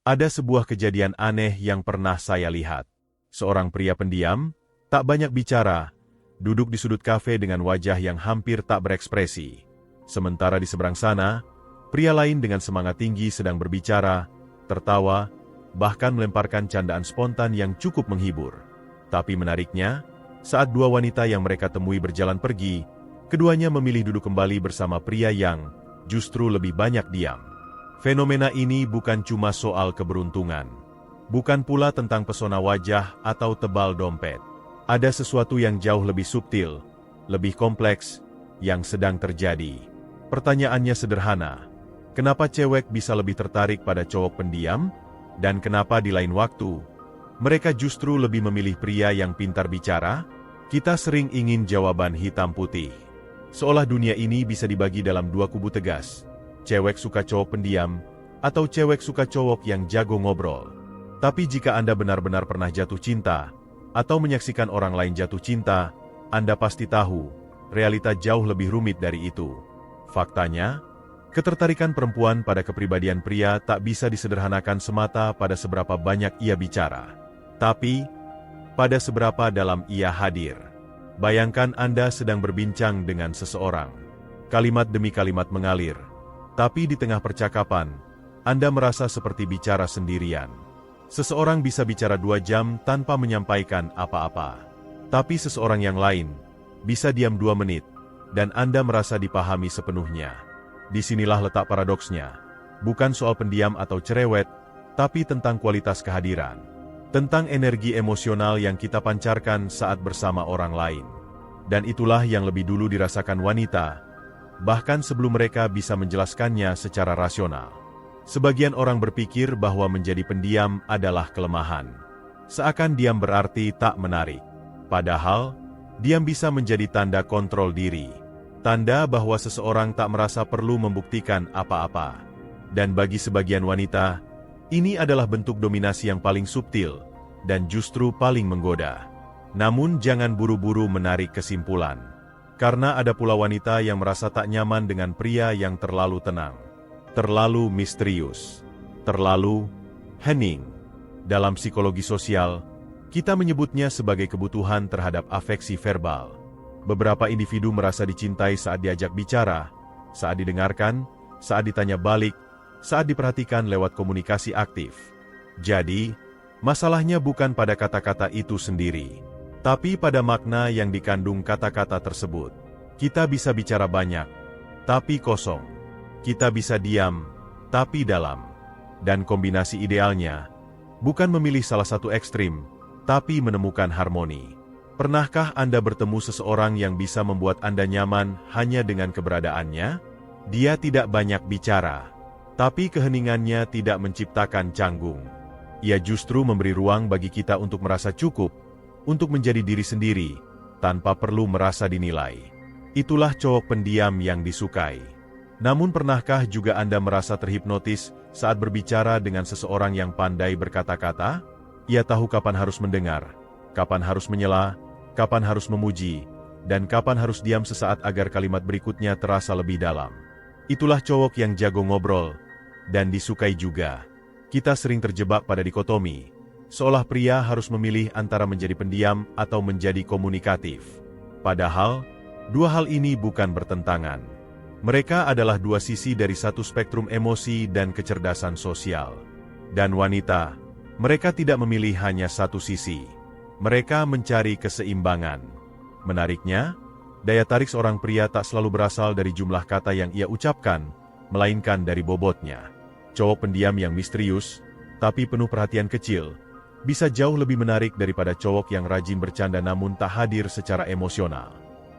Ada sebuah kejadian aneh yang pernah saya lihat. Seorang pria pendiam, tak banyak bicara, duduk di sudut kafe dengan wajah yang hampir tak berekspresi. Sementara di seberang sana, pria lain dengan semangat tinggi sedang berbicara, tertawa, bahkan melemparkan candaan spontan yang cukup menghibur. Tapi menariknya, saat dua wanita yang mereka temui berjalan pergi, keduanya memilih duduk kembali bersama pria yang justru lebih banyak diam. Fenomena ini bukan cuma soal keberuntungan. Bukan pula tentang pesona wajah atau tebal dompet. Ada sesuatu yang jauh lebih subtil, lebih kompleks, yang sedang terjadi. Pertanyaannya sederhana. Kenapa cewek bisa lebih tertarik pada cowok pendiam? Dan kenapa di lain waktu, mereka justru lebih memilih pria yang pintar bicara? Kita sering ingin jawaban hitam putih. Seolah dunia ini bisa dibagi dalam dua kubu tegas. Cewek suka cowok pendiam, atau cewek suka cowok yang jago ngobrol. Tapi jika Anda benar-benar pernah jatuh cinta, atau menyaksikan orang lain jatuh cinta, Anda pasti tahu, realita jauh lebih rumit dari itu. Faktanya, ketertarikan perempuan pada kepribadian pria tak bisa disederhanakan semata pada seberapa banyak ia bicara. Tapi, pada seberapa dalam ia hadir. Bayangkan Anda sedang berbincang dengan seseorang. Kalimat demi kalimat mengalir. Tapi di tengah percakapan, Anda merasa seperti bicara sendirian. Seseorang bisa bicara 2 jam tanpa menyampaikan apa-apa. Tapi seseorang yang lain bisa diam 2 menit, dan Anda merasa dipahami sepenuhnya. Disinilah letak paradoksnya. Bukan soal pendiam atau cerewet, tapi tentang kualitas kehadiran. Tentang energi emosional yang kita pancarkan saat bersama orang lain. Dan itulah yang lebih dulu dirasakan wanita, bahkan sebelum mereka bisa menjelaskannya secara rasional. Sebagian orang berpikir bahwa menjadi pendiam adalah kelemahan. Seakan diam berarti tak menarik. Padahal, diam bisa menjadi tanda kontrol diri. Tanda bahwa seseorang tak merasa perlu membuktikan apa-apa. Dan bagi sebagian wanita, ini adalah bentuk dominasi yang paling subtil, dan justru paling menggoda. Namun jangan buru-buru menarik kesimpulan. Karena ada pula wanita yang merasa tak nyaman dengan pria yang terlalu tenang. Terlalu misterius, terlalu hening. Dalam psikologi sosial, kita menyebutnya sebagai kebutuhan terhadap afeksi verbal. Beberapa individu merasa dicintai saat diajak bicara, saat didengarkan, saat ditanya balik, saat diperhatikan lewat komunikasi aktif. Jadi, masalahnya bukan pada kata-kata itu sendiri, tapi pada makna yang dikandung kata-kata tersebut. Kita bisa bicara banyak, tapi kosong. Kita bisa diam, tapi dalam. Dan kombinasi idealnya, bukan memilih salah satu ekstrim, tapi menemukan harmoni. Pernahkah Anda bertemu seseorang yang bisa membuat Anda nyaman hanya dengan keberadaannya? Dia tidak banyak bicara, tapi keheningannya tidak menciptakan canggung. Ia justru memberi ruang bagi kita untuk merasa cukup, untuk menjadi diri sendiri, tanpa perlu merasa dinilai. Itulah cowok pendiam yang disukai. Namun pernahkah juga Anda merasa terhipnotis saat berbicara dengan seseorang yang pandai berkata-kata? Ia tahu kapan harus mendengar, kapan harus menyela, kapan harus memuji, dan kapan harus diam sesaat agar kalimat berikutnya terasa lebih dalam. Itulah cowok yang jago ngobrol, dan disukai juga. Kita sering terjebak pada dikotomi, seolah pria harus memilih antara menjadi pendiam atau menjadi komunikatif. Padahal, dua hal ini bukan bertentangan. Mereka adalah dua sisi dari satu spektrum emosi dan kecerdasan sosial. Dan wanita, mereka tidak memilih hanya satu sisi. Mereka mencari keseimbangan. Menariknya, daya tarik seorang pria tak selalu berasal dari jumlah kata yang ia ucapkan, melainkan dari bobotnya. Cowok pendiam yang misterius, tapi penuh perhatian kecil, bisa jauh lebih menarik daripada cowok yang rajin bercanda namun tak hadir secara emosional.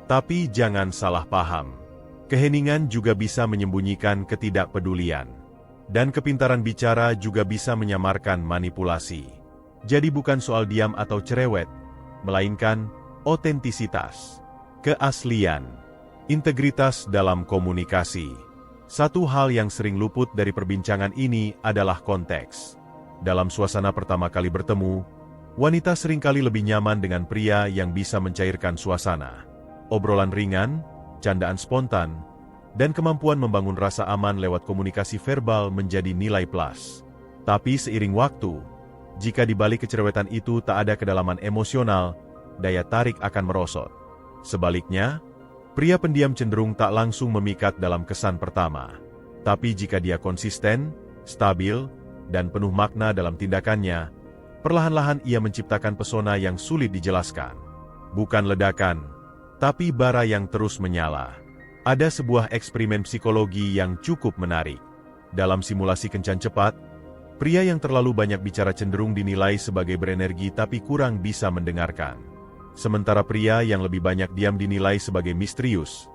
Tapi jangan salah paham. Keheningan juga bisa menyembunyikan ketidakpedulian. Dan kepintaran bicara juga bisa menyamarkan manipulasi. Jadi bukan soal diam atau cerewet, melainkan otentisitas, keaslian, integritas dalam komunikasi. Satu hal yang sering luput dari perbincangan ini adalah konteks. Dalam suasana pertama kali bertemu, wanita seringkali lebih nyaman dengan pria yang bisa mencairkan suasana. Obrolan ringan, candaan spontan, dan kemampuan membangun rasa aman lewat komunikasi verbal menjadi nilai plus. Tapi seiring waktu, jika di balik kecerewetan itu tak ada kedalaman emosional, daya tarik akan merosot. Sebaliknya, pria pendiam cenderung tak langsung memikat dalam kesan pertama. Tapi jika dia konsisten, stabil, dan penuh makna dalam tindakannya, perlahan-lahan ia menciptakan pesona yang sulit dijelaskan. Bukan ledakan, tapi bara yang terus menyala. Ada sebuah eksperimen psikologi yang cukup menarik. Dalam simulasi kencan cepat, pria yang terlalu banyak bicara cenderung dinilai sebagai berenergi tapi kurang bisa mendengarkan. Sementara pria yang lebih banyak diam dinilai sebagai misterius,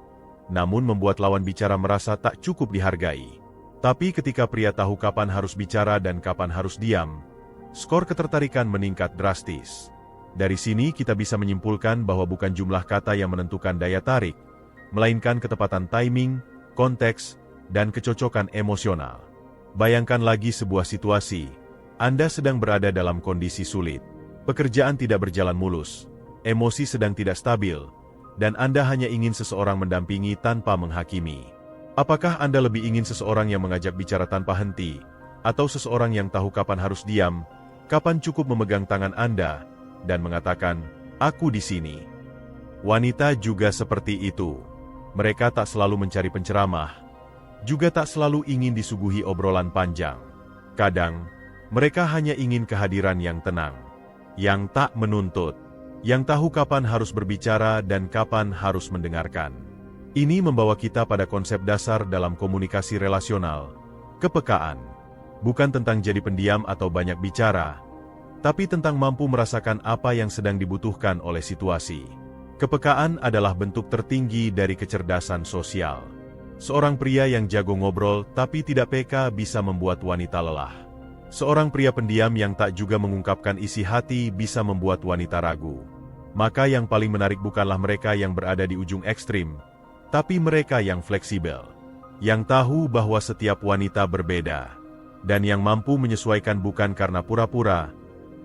namun membuat lawan bicara merasa tak cukup dihargai. Tapi ketika pria tahu kapan harus bicara dan kapan harus diam, skor ketertarikan meningkat drastis. Dari sini kita bisa menyimpulkan bahwa bukan jumlah kata yang menentukan daya tarik, melainkan ketepatan timing, konteks, dan kecocokan emosional. Bayangkan lagi sebuah situasi, Anda sedang berada dalam kondisi sulit. Pekerjaan tidak berjalan mulus, emosi sedang tidak stabil, dan Anda hanya ingin seseorang mendampingi tanpa menghakimi. Apakah Anda lebih ingin seseorang yang mengajak bicara tanpa henti, atau seseorang yang tahu kapan harus diam, kapan cukup memegang tangan Anda, dan mengatakan, "Aku di sini"? Wanita juga seperti itu. Mereka tak selalu mencari penceramah, juga tak selalu ingin disuguhi obrolan panjang. Kadang, mereka hanya ingin kehadiran yang tenang, yang tak menuntut, yang tahu kapan harus berbicara dan kapan harus mendengarkan. Ini membawa kita pada konsep dasar dalam komunikasi relasional, kepekaan. Bukan tentang jadi pendiam atau banyak bicara, tapi tentang mampu merasakan apa yang sedang dibutuhkan oleh situasi. Kepekaan adalah bentuk tertinggi dari kecerdasan sosial. Seorang pria yang jago ngobrol tapi tidak peka bisa membuat wanita lelah. Seorang pria pendiam yang tak juga mengungkapkan isi hati bisa membuat wanita ragu. Maka yang paling menarik bukanlah mereka yang berada di ujung ekstrim, tapi mereka yang fleksibel, yang tahu bahwa setiap wanita berbeda, dan yang mampu menyesuaikan bukan karena pura-pura,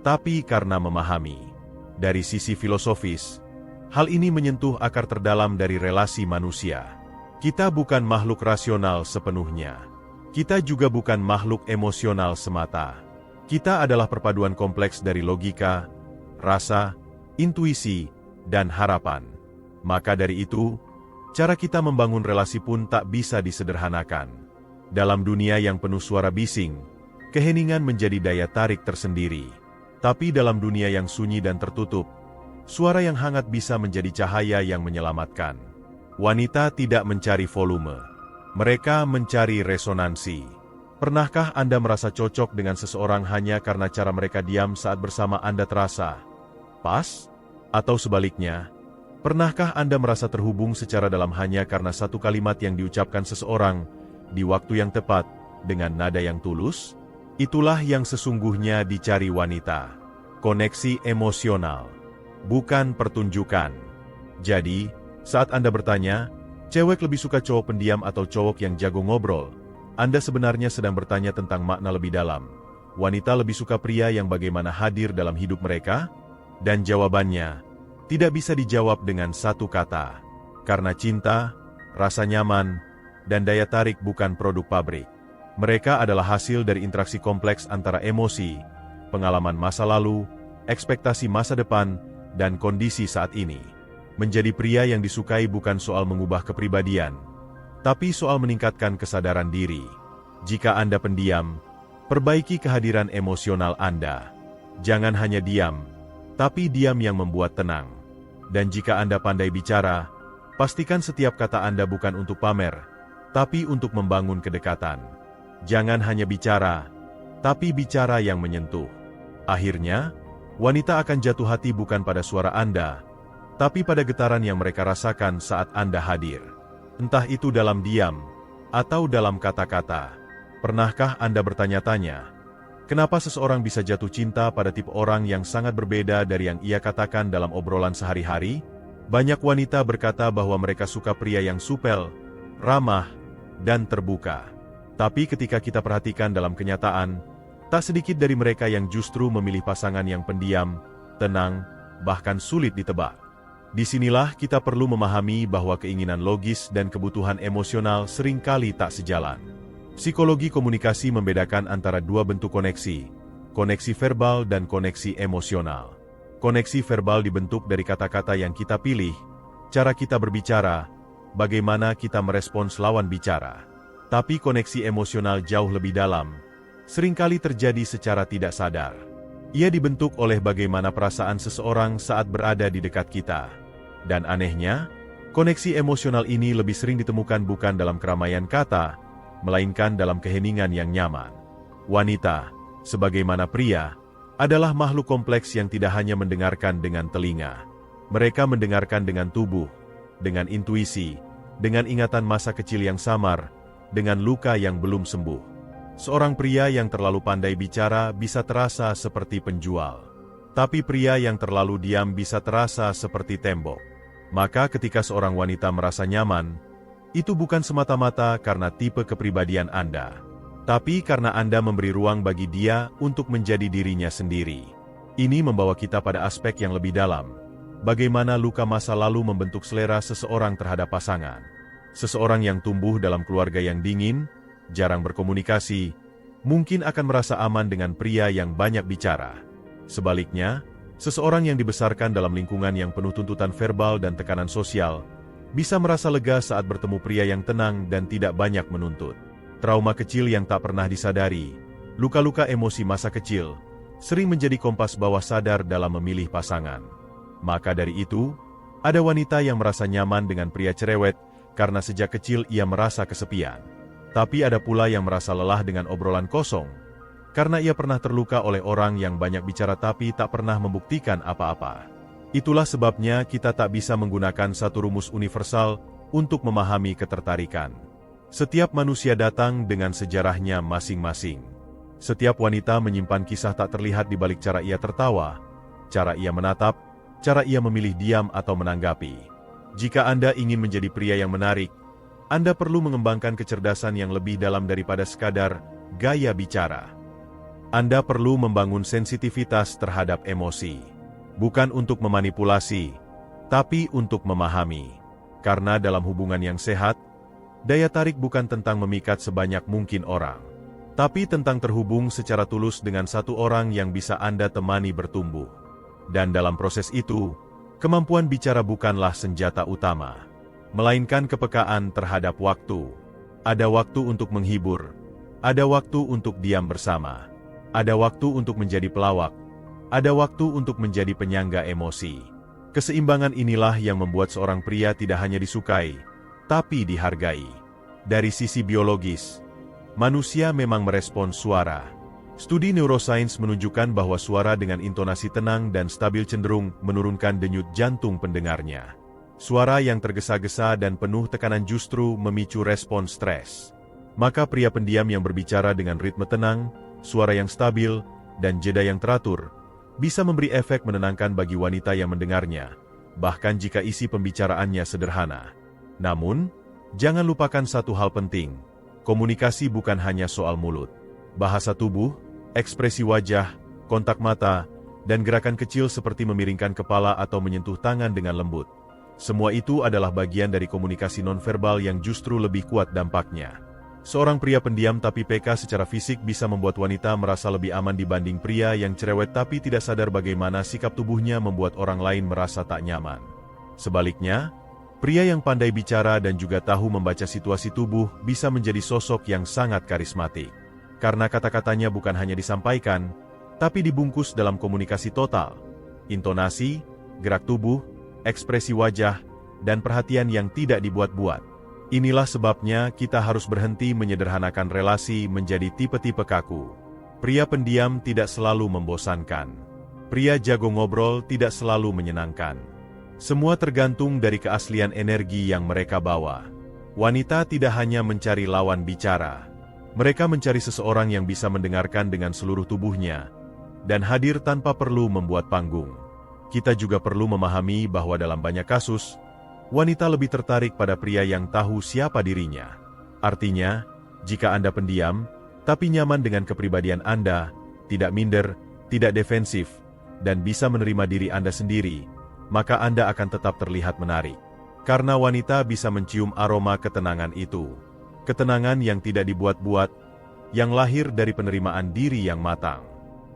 tapi karena memahami. Dari sisi filosofis, hal ini menyentuh akar terdalam dari relasi manusia. Kita bukan makhluk rasional sepenuhnya. Kita juga bukan makhluk emosional semata. Kita adalah perpaduan kompleks dari logika, rasa, intuisi, dan harapan. Maka dari itu, cara kita membangun relasi pun tak bisa disederhanakan. Dalam dunia yang penuh suara bising, keheningan menjadi daya tarik tersendiri. Tapi dalam dunia yang sunyi dan tertutup, suara yang hangat bisa menjadi cahaya yang menyelamatkan. Wanita tidak mencari volume. Mereka mencari resonansi. Pernahkah Anda merasa cocok dengan seseorang hanya karena cara mereka diam saat bersama Anda terasa pas? Atau sebaliknya, pernahkah Anda merasa terhubung secara dalam hanya karena satu kalimat yang diucapkan seseorang di waktu yang tepat dengan nada yang tulus? Itulah yang sesungguhnya dicari wanita. Koneksi emosional, bukan pertunjukan. Jadi, saat Anda bertanya, cewek lebih suka cowok pendiam atau cowok yang jago ngobrol, Anda sebenarnya sedang bertanya tentang makna lebih dalam. Wanita lebih suka pria yang bagaimana hadir dalam hidup mereka? Dan jawabannya tidak bisa dijawab dengan satu kata. Karena cinta, rasa nyaman, dan daya tarik bukan produk pabrik. Mereka adalah hasil dari interaksi kompleks antara emosi, pengalaman masa lalu, ekspektasi masa depan, dan kondisi saat ini. Menjadi pria yang disukai bukan soal mengubah kepribadian, tapi soal meningkatkan kesadaran diri. Jika Anda pendiam, perbaiki kehadiran emosional Anda. Jangan hanya diam, tapi diam yang membuat tenang. Dan jika Anda pandai bicara, pastikan setiap kata Anda bukan untuk pamer, tapi untuk membangun kedekatan. Jangan hanya bicara, tapi bicara yang menyentuh. Akhirnya, wanita akan jatuh hati bukan pada suara Anda, tapi pada getaran yang mereka rasakan saat Anda hadir. Entah itu dalam diam, atau dalam kata-kata. Pernahkah Anda bertanya-tanya, kenapa seseorang bisa jatuh cinta pada tipe orang yang sangat berbeda dari yang ia katakan dalam obrolan sehari-hari? Banyak wanita berkata bahwa mereka suka pria yang supel, ramah, dan terbuka. Tapi ketika kita perhatikan dalam kenyataan, tak sedikit dari mereka yang justru memilih pasangan yang pendiam, tenang, bahkan sulit ditebak. Disinilah kita perlu memahami bahwa keinginan logis dan kebutuhan emosional seringkali tak sejalan. Psikologi komunikasi membedakan antara dua bentuk koneksi, koneksi verbal dan koneksi emosional. Koneksi verbal dibentuk dari kata-kata yang kita pilih, cara kita berbicara, bagaimana kita merespons lawan bicara. Tapi koneksi emosional jauh lebih dalam, seringkali terjadi secara tidak sadar. Ia dibentuk oleh bagaimana perasaan seseorang saat berada di dekat kita. Dan anehnya, koneksi emosional ini lebih sering ditemukan bukan dalam keramaian kata, melainkan dalam keheningan yang nyaman. Wanita, sebagaimana pria, adalah makhluk kompleks yang tidak hanya mendengarkan dengan telinga. Mereka mendengarkan dengan tubuh, dengan intuisi, dengan ingatan masa kecil yang samar, dengan luka yang belum sembuh. Seorang pria yang terlalu pandai bicara bisa terasa seperti penjual. Tapi pria yang terlalu diam bisa terasa seperti tembok. Maka ketika seorang wanita merasa nyaman, itu bukan semata-mata karena tipe kepribadian Anda, tapi karena Anda memberi ruang bagi dia untuk menjadi dirinya sendiri. Ini membawa kita pada aspek yang lebih dalam. Bagaimana luka masa lalu membentuk selera seseorang terhadap pasangan. Seseorang yang tumbuh dalam keluarga yang dingin, jarang berkomunikasi, mungkin akan merasa aman dengan pria yang banyak bicara. Sebaliknya, seseorang yang dibesarkan dalam lingkungan yang penuh tuntutan verbal dan tekanan sosial, bisa merasa lega saat bertemu pria yang tenang dan tidak banyak menuntut. Trauma kecil yang tak pernah disadari, luka-luka emosi masa kecil, sering menjadi kompas bawah sadar dalam memilih pasangan. Maka dari itu, ada wanita yang merasa nyaman dengan pria cerewet, karena sejak kecil ia merasa kesepian. Tapi ada pula yang merasa lelah dengan obrolan kosong, karena ia pernah terluka oleh orang yang banyak bicara tapi tak pernah membuktikan apa-apa. Itulah sebabnya kita tak bisa menggunakan satu rumus universal untuk memahami ketertarikan. Setiap manusia datang dengan sejarahnya masing-masing. Setiap wanita menyimpan kisah tak terlihat di balik cara ia tertawa, cara ia menatap, cara ia memilih diam atau menanggapi. Jika Anda ingin menjadi pria yang menarik, Anda perlu mengembangkan kecerdasan yang lebih dalam daripada sekadar gaya bicara. Anda perlu membangun sensitivitas terhadap emosi. Bukan untuk memanipulasi, tapi untuk memahami. Karena dalam hubungan yang sehat, daya tarik bukan tentang memikat sebanyak mungkin orang, tapi tentang terhubung secara tulus dengan satu orang yang bisa Anda temani bertumbuh. Dan dalam proses itu, kemampuan bicara bukanlah senjata utama, melainkan kepekaan terhadap waktu. Ada waktu untuk menghibur, ada waktu untuk diam bersama. Ada waktu untuk menjadi pelawak, ada waktu untuk menjadi penyangga emosi. Keseimbangan inilah yang membuat seorang pria tidak hanya disukai, tapi dihargai. Dari sisi biologis, manusia memang merespons suara. Studi neurosains menunjukkan bahwa suara dengan intonasi tenang dan stabil cenderung menurunkan denyut jantung pendengarnya. Suara yang tergesa-gesa dan penuh tekanan justru memicu respons stres. Maka pria pendiam yang berbicara dengan ritme tenang, suara yang stabil, dan jeda yang teratur, bisa memberi efek menenangkan bagi wanita yang mendengarnya, bahkan jika isi pembicaraannya sederhana. Namun, jangan lupakan satu hal penting, komunikasi bukan hanya soal mulut. Bahasa tubuh, ekspresi wajah, kontak mata, dan gerakan kecil seperti memiringkan kepala atau menyentuh tangan dengan lembut. Semua itu adalah bagian dari komunikasi nonverbal yang justru lebih kuat dampaknya. Seorang pria pendiam tapi peka secara fisik bisa membuat wanita merasa lebih aman dibanding pria yang cerewet tapi tidak sadar bagaimana sikap tubuhnya membuat orang lain merasa tak nyaman. Sebaliknya, pria yang pandai bicara dan juga tahu membaca situasi tubuh bisa menjadi sosok yang sangat karismatik. Karena kata-katanya bukan hanya disampaikan, tapi dibungkus dalam komunikasi total. Intonasi, gerak tubuh, ekspresi wajah, dan perhatian yang tidak dibuat-buat. Inilah sebabnya kita harus berhenti menyederhanakan relasi menjadi tipe-tipe kaku. Pria pendiam tidak selalu membosankan. Pria jago ngobrol tidak selalu menyenangkan. Semua tergantung dari keaslian energi yang mereka bawa. Wanita tidak hanya mencari lawan bicara. Mereka mencari seseorang yang bisa mendengarkan dengan seluruh tubuhnya dan hadir tanpa perlu membuat panggung. Kita juga perlu memahami bahwa dalam banyak kasus, wanita lebih tertarik pada pria yang tahu siapa dirinya. Artinya, jika Anda pendiam, tapi nyaman dengan kepribadian Anda, tidak minder, tidak defensif, dan bisa menerima diri Anda sendiri, maka Anda akan tetap terlihat menarik. Karena wanita bisa mencium aroma ketenangan itu. ketenangan yang tidak dibuat-buat, yang lahir dari penerimaan diri yang matang.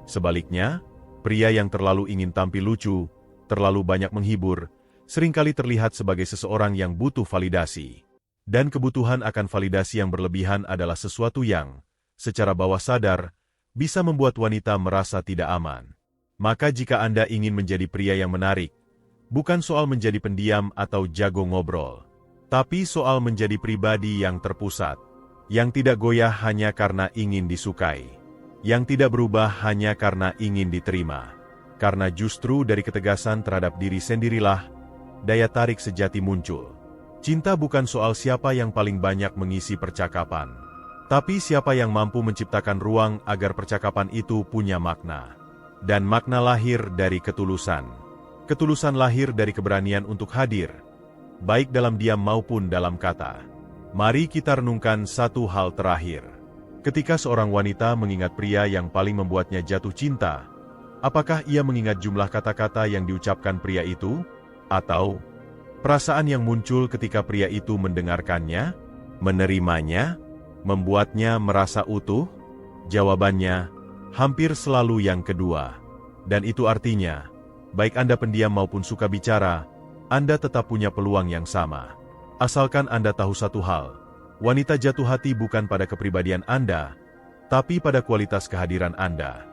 Sebaliknya, pria yang terlalu ingin tampil lucu, terlalu banyak menghibur, seringkali terlihat sebagai seseorang yang butuh validasi. Dan kebutuhan akan validasi yang berlebihan adalah sesuatu yang, secara bawah sadar, bisa membuat wanita merasa tidak aman. Maka jika Anda ingin menjadi pria yang menarik, bukan soal menjadi pendiam atau jago ngobrol, tapi soal menjadi pribadi yang terpusat, yang tidak goyah hanya karena ingin disukai, yang tidak berubah hanya karena ingin diterima. Karena justru dari ketegasan terhadap diri sendirilah, daya tarik sejati muncul. Cinta bukan soal siapa yang paling banyak mengisi percakapan, tapi siapa yang mampu menciptakan ruang agar percakapan itu punya makna. Dan makna lahir dari ketulusan. Ketulusan lahir dari keberanian untuk hadir, baik dalam diam maupun dalam kata. Mari kita renungkan satu hal terakhir. Ketika seorang wanita mengingat pria yang paling membuatnya jatuh cinta, apakah ia mengingat jumlah kata-kata yang diucapkan pria itu? Atau perasaan yang muncul ketika pria itu mendengarkannya, menerimanya, membuatnya merasa utuh? Jawabannya, hampir selalu yang kedua. Dan itu artinya, baik Anda pendiam maupun suka bicara, Anda tetap punya peluang yang sama. Asalkan Anda tahu satu hal, wanita jatuh hati bukan pada kepribadian Anda, tapi pada kualitas kehadiran Anda.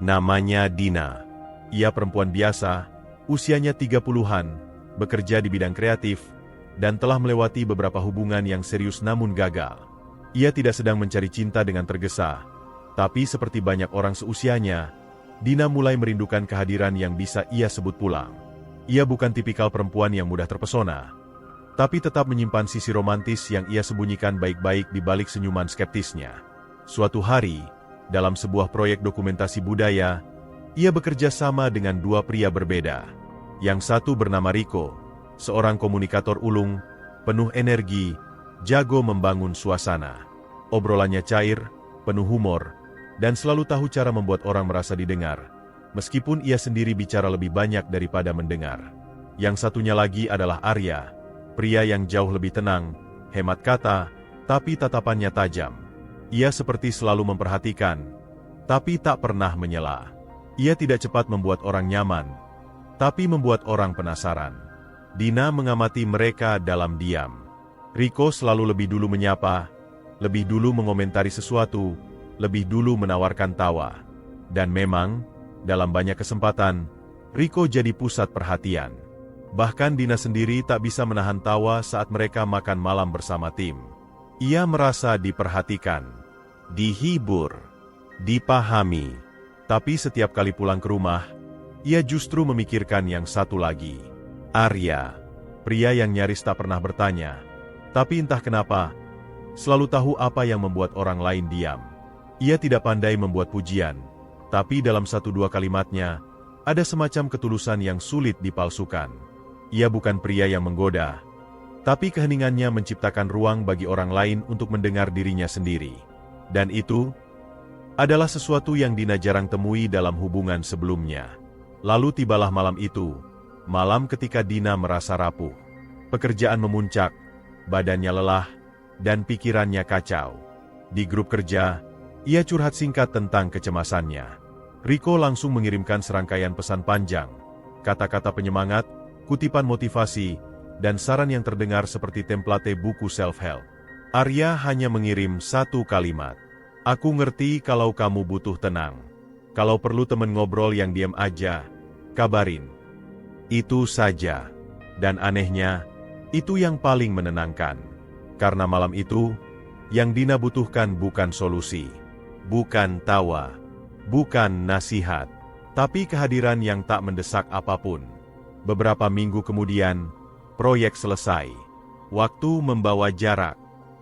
Namanya Dina. Ia perempuan biasa, usianya 30-an, bekerja di bidang kreatif, dan telah melewati beberapa hubungan yang serius namun gagal. Ia tidak sedang mencari cinta dengan tergesa, tapi seperti banyak orang seusianya, Dina mulai merindukan kehadiran yang bisa ia sebut pulang. Ia bukan tipikal perempuan yang mudah terpesona, tapi tetap menyimpan sisi romantis yang ia sembunyikan baik-baik di balik senyuman skeptisnya. Suatu hari, dalam sebuah proyek dokumentasi budaya, ia bekerja sama dengan dua pria berbeda. Yang satu bernama Rico, seorang komunikator ulung, penuh energi, jago membangun suasana. Obrolannya cair, penuh humor, dan selalu tahu cara membuat orang merasa didengar, meskipun ia sendiri bicara lebih banyak daripada mendengar. Yang satunya lagi adalah Arya, pria yang jauh lebih tenang, hemat kata, tapi tatapannya tajam. Ia seperti selalu memperhatikan, tapi tak pernah menyela. Ia tidak cepat membuat orang nyaman, tapi membuat orang penasaran. Dina mengamati mereka dalam diam. Rico selalu lebih dulu menyapa, lebih dulu mengomentari sesuatu, lebih dulu menawarkan tawa. Dan memang, dalam banyak kesempatan, Rico jadi pusat perhatian. Bahkan Dina sendiri tak bisa menahan tawa saat mereka makan malam bersama tim. Ia merasa diperhatikan, dihibur, dipahami. Tapi setiap kali pulang ke rumah, ia justru memikirkan yang satu lagi. Arya, pria yang nyaris tak pernah bertanya, tapi entah kenapa, selalu tahu apa yang membuat orang lain diam. Ia tidak pandai membuat pujian, tapi dalam satu dua kalimatnya, ada semacam ketulusan yang sulit dipalsukan. Ia bukan pria yang menggoda, tapi keheningannya menciptakan ruang bagi orang lain untuk mendengar dirinya sendiri. Dan itu adalah sesuatu yang Dina jarang temui dalam hubungan sebelumnya. Lalu tibalah malam itu, malam ketika Dina merasa rapuh. Pekerjaan memuncak, badannya lelah, dan pikirannya kacau. Di grup kerja, ia curhat singkat tentang kecemasannya. Rico langsung mengirimkan serangkaian pesan panjang, kata-kata penyemangat, kutipan motivasi, dan saran yang terdengar seperti template buku self-help. Arya hanya mengirim satu kalimat. Aku ngerti kalau kamu butuh tenang. Kalau perlu temen ngobrol yang diam aja, kabarin. Itu saja. Dan anehnya, itu yang paling menenangkan. Karena malam itu, yang Dina butuhkan bukan solusi, bukan tawa, bukan nasihat, tapi kehadiran yang tak mendesak apapun. Beberapa minggu kemudian, proyek selesai. Waktu membawa jarak.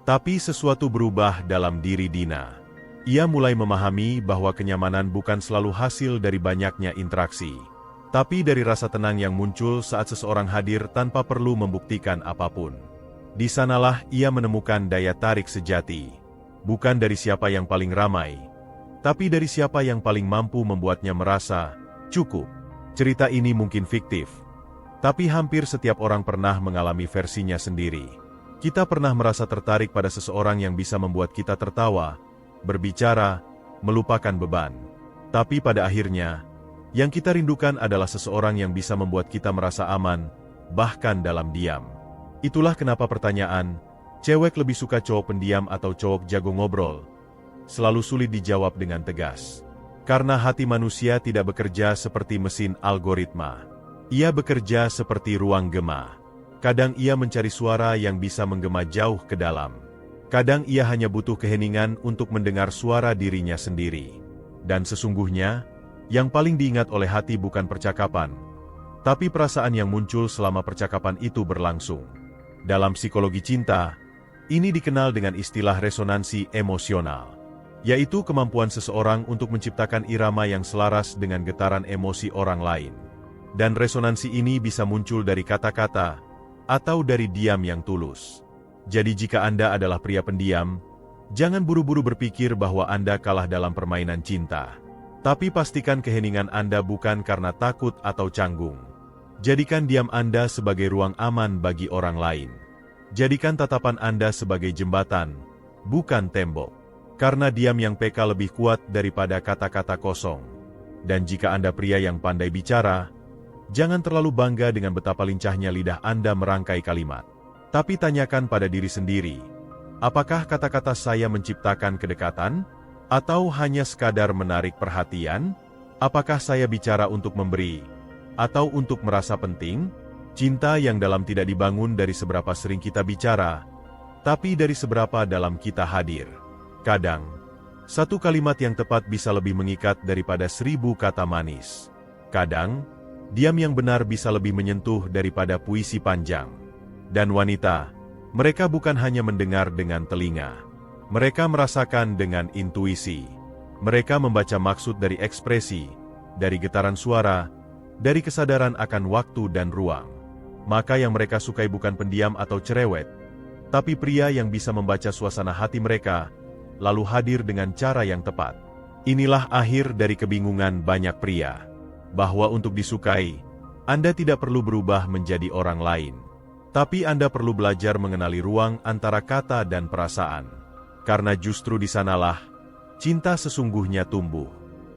Tapi sesuatu berubah dalam diri Dina. Ia mulai memahami bahwa kenyamanan bukan selalu hasil dari banyaknya interaksi, tapi dari rasa tenang yang muncul saat seseorang hadir tanpa perlu membuktikan apapun. Di sanalah ia menemukan daya tarik sejati, bukan dari siapa yang paling ramai, tapi dari siapa yang paling mampu membuatnya merasa cukup. Cerita ini mungkin fiktif, tapi hampir setiap orang pernah mengalami versinya sendiri. Kita pernah merasa tertarik pada seseorang yang bisa membuat kita tertawa, berbicara, melupakan beban. Tapi pada akhirnya, yang kita rindukan adalah seseorang yang bisa membuat kita merasa aman, bahkan dalam diam. Itulah kenapa pertanyaan, cewek lebih suka cowok pendiam atau cowok jago ngobrol, selalu sulit dijawab dengan tegas. Karena hati manusia tidak bekerja seperti mesin algoritma. Ia bekerja seperti ruang gema. Kadang ia mencari suara yang bisa menggema jauh ke dalam. Kadang ia hanya butuh keheningan untuk mendengar suara dirinya sendiri. Dan sesungguhnya, yang paling diingat oleh hati bukan percakapan, tapi perasaan yang muncul selama percakapan itu berlangsung. Dalam psikologi cinta, ini dikenal dengan istilah resonansi emosional, yaitu kemampuan seseorang untuk menciptakan irama yang selaras dengan getaran emosi orang lain. Dan resonansi ini bisa muncul dari kata-kata, atau dari diam yang tulus. Jadi jika Anda adalah pria pendiam, jangan buru-buru berpikir bahwa Anda kalah dalam permainan cinta. Tapi pastikan keheningan Anda bukan karena takut atau canggung. Jadikan diam Anda sebagai ruang aman bagi orang lain. Jadikan tatapan Anda sebagai jembatan, bukan tembok. Karena diam yang peka lebih kuat daripada kata-kata kosong. Dan jika Anda pria yang pandai bicara, jangan terlalu bangga dengan betapa lincahnya lidah Anda merangkai kalimat. Tapi tanyakan pada diri sendiri, apakah kata-kata saya menciptakan kedekatan? Atau hanya sekadar menarik perhatian? Apakah saya bicara untuk memberi? Atau untuk merasa penting? Cinta yang dalam tidak dibangun dari seberapa sering kita bicara, tapi dari seberapa dalam kita hadir. Kadang, satu kalimat yang tepat bisa lebih mengikat daripada 1000 kata manis. Kadang, diam yang benar bisa lebih menyentuh daripada puisi panjang. Dan wanita, mereka bukan hanya mendengar dengan telinga. Mereka merasakan dengan intuisi. Mereka membaca maksud dari ekspresi, dari getaran suara, dari kesadaran akan waktu dan ruang. Maka yang mereka sukai bukan pendiam atau cerewet, tapi pria yang bisa membaca suasana hati mereka, lalu hadir dengan cara yang tepat. Inilah akhir dari kebingungan banyak pria. Bahwa untuk disukai, Anda tidak perlu berubah menjadi orang lain. Tapi Anda perlu belajar mengenali ruang antara kata dan perasaan. Karena justru di sanalah cinta sesungguhnya tumbuh.